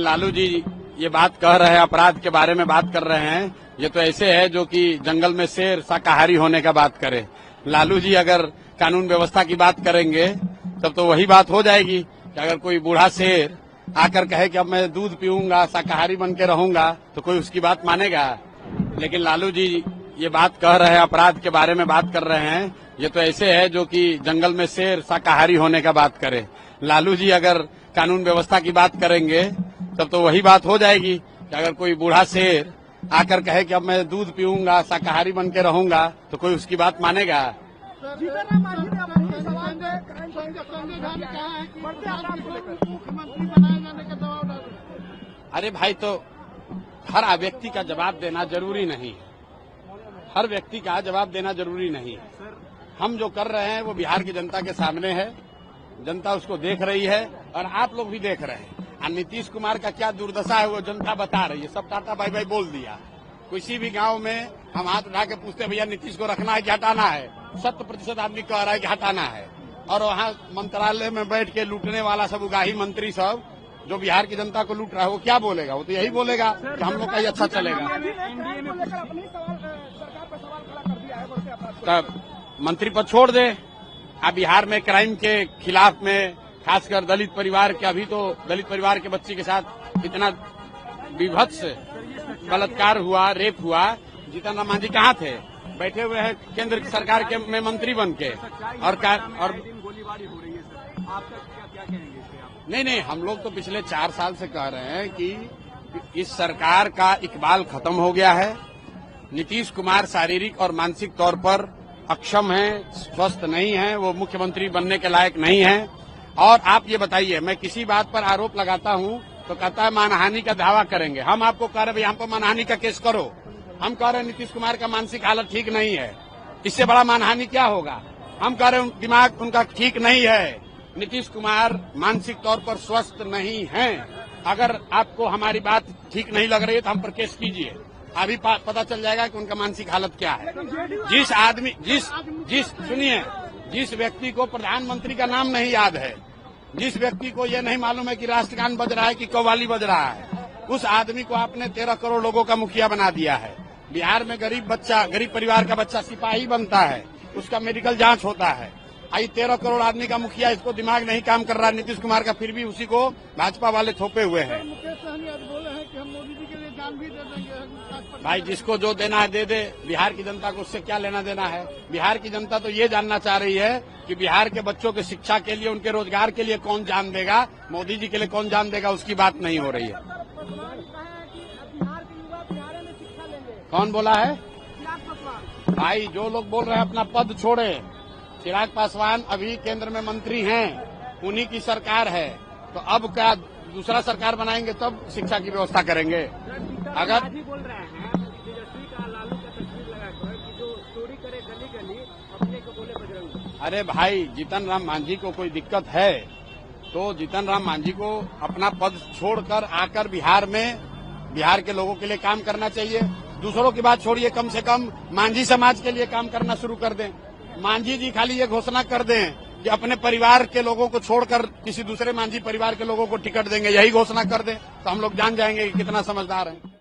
लालू जी ये बात कह रहे हैं, अपराध के बारे में बात कर रहे हैं, ये तो ऐसे है जो कि जंगल में शेर शाकाहारी होने का बात करे। लालू जी अगर कानून व्यवस्था की बात करेंगे तब तो वही बात हो जाएगी कि अगर कोई बूढ़ा शेर आकर कहे कि अब मैं दूध पीऊंगा, शाकाहारी बन के रहूंगा, तो कोई उसकी बात मानेगा। लेकिन लालू जी ये बात कह रहे हैं, अपराध के बारे में बात कर रहे हैं, ये तो ऐसे है जो कि जंगल में शेर शाकाहारी होने का बात करे। लालू जी अगर कानून व्यवस्था की बात करेंगे तब तो वही बात हो जाएगी कि अगर कोई बूढ़ा शेर आकर कहे कि अब मैं दूध पीऊंगा, शाकाहारी बन के रहूंगा, तो कोई उसकी बात मानेगा। अरे भाई, तो हर व्यक्ति का जवाब देना जरूरी नहीं है, हर व्यक्ति का जवाब देना जरूरी नहीं है। हम जो कर रहे हैं वो बिहार की जनता के सामने है, जनता उसको देख रही है और आप लोग भी देख रहे हैं। और नीतीश कुमार का क्या दुर्दशा है वो जनता बता रही है। सब टाटा बाई बाई बोल दिया। किसी भी गांव में हम हाथ उठा के पूछते भैया नीतीश को रखना है कि हटाना है, 100% आदमी कह रहा है कि हटाना है। और वहाँ मंत्रालय में बैठ के लूटने वाला सब उगाही मंत्री सब जो बिहार की जनता को लूट रहा है वो क्या बोलेगा? वो तो यही बोलेगा कि हम लोग का ही अच्छा चलेगा। तब मंत्री पद छोड़ दे। अब बिहार में क्राइम के खिलाफ में खासकर दलित परिवार के, अभी तो दलित परिवार के बच्ची के साथ इतना विभत्स बलात्कार हुआ, रेप हुआ। जीतन राम मांझी कहाँ थे? बैठे हुए हैं केंद्र सरकार के में मंत्री बन के। और गोलीबारी हो रही है सर, आपका क्या कहेंगे इस पे आप? नहीं, हम लोग तो पिछले 4 साल से कह रहे हैं कि इस सरकार का इकबाल खत्म हो गया है। नीतीश कुमार शारीरिक और मानसिक तौर पर अक्षम है, स्वस्थ नहीं है, वो मुख्यमंत्री बनने के लायक नहीं है। और आप ये बताइए, मैं किसी बात पर आरोप लगाता हूँ तो कहता है मानहानि का दावा करेंगे। हम आपको कह रहे भाई हम पर मानहानि का केस करो। हम कह रहे हैं नीतीश कुमार का मानसिक हालत ठीक नहीं है, इससे बड़ा मानहानि क्या होगा? हम कह रहे हैं दिमाग उनका ठीक नहीं है। नीतीश कुमार मानसिक तौर पर स्वस्थ नहीं है। अगर आपको हमारी बात ठीक नहीं लग रही है तो हम पर केस कीजिए, अभी पता चल जाएगा कि उनका मानसिक हालत क्या है। सुनिए, जिस व्यक्ति को प्रधानमंत्री का नाम नहीं याद है, जिस व्यक्ति को यह नहीं मालूम है कि राष्ट्रगान बज रहा है कि कव्वाली बज रहा है, उस आदमी को आपने 13 करोड़ लोगों का मुखिया बना दिया है। बिहार में गरीब परिवार का बच्चा सिपाही बनता है, उसका मेडिकल जांच होता है। आई 13 करोड़ आदमी का मुखिया, इसको दिमाग नहीं काम कर रहा नीतीश कुमार का, फिर भी उसी को भाजपा वाले थोपे हुए हैं। मुकेश सहनी आज बोले हैं कि हम मोदी जी के लिए जान भी दे देंगे। भाई जिसको जो देना है दे दे, बिहार की जनता को उससे क्या लेना देना है? बिहार की जनता तो ये जानना चाह रही है कि बिहार के बच्चों के शिक्षा के लिए, उनके रोजगार के लिए कौन जान देगा, मोदी जी के लिए कौन जान देगा, उसकी बात नहीं हो रही है। कौन बोला है? भाई जो लोग बोल रहे हैं अपना पद छोड़े। चिराग पासवान अभी केंद्र में मंत्री हैं, उन्हीं की सरकार है, तो अब क्या दूसरा सरकार बनाएंगे तब शिक्षा की व्यवस्था करेंगे। अगर बोल रहे हैं तेजस्वी का लालू का तस्वीर लगाकर कि जो चोरी करे गली गली अपने को बोले बजरंग। अरे भाई, जीतन राम मांझी को कोई दिक्कत है तो जीतन राम मांझी को अपना पद छोड़कर आकर बिहार के लोगों के लिए काम करना चाहिए। दूसरों की बात छोड़िए, कम से कम मांझी समाज के लिए काम करना शुरू कर दें। मांझी जी खाली ये घोषणा कर दें कि अपने परिवार के लोगों को छोड़कर किसी दूसरे मांझी परिवार के लोगों को टिकट देंगे, यही घोषणा कर दें तो हम लोग जान जाएंगे कि कितना समझदार हैं।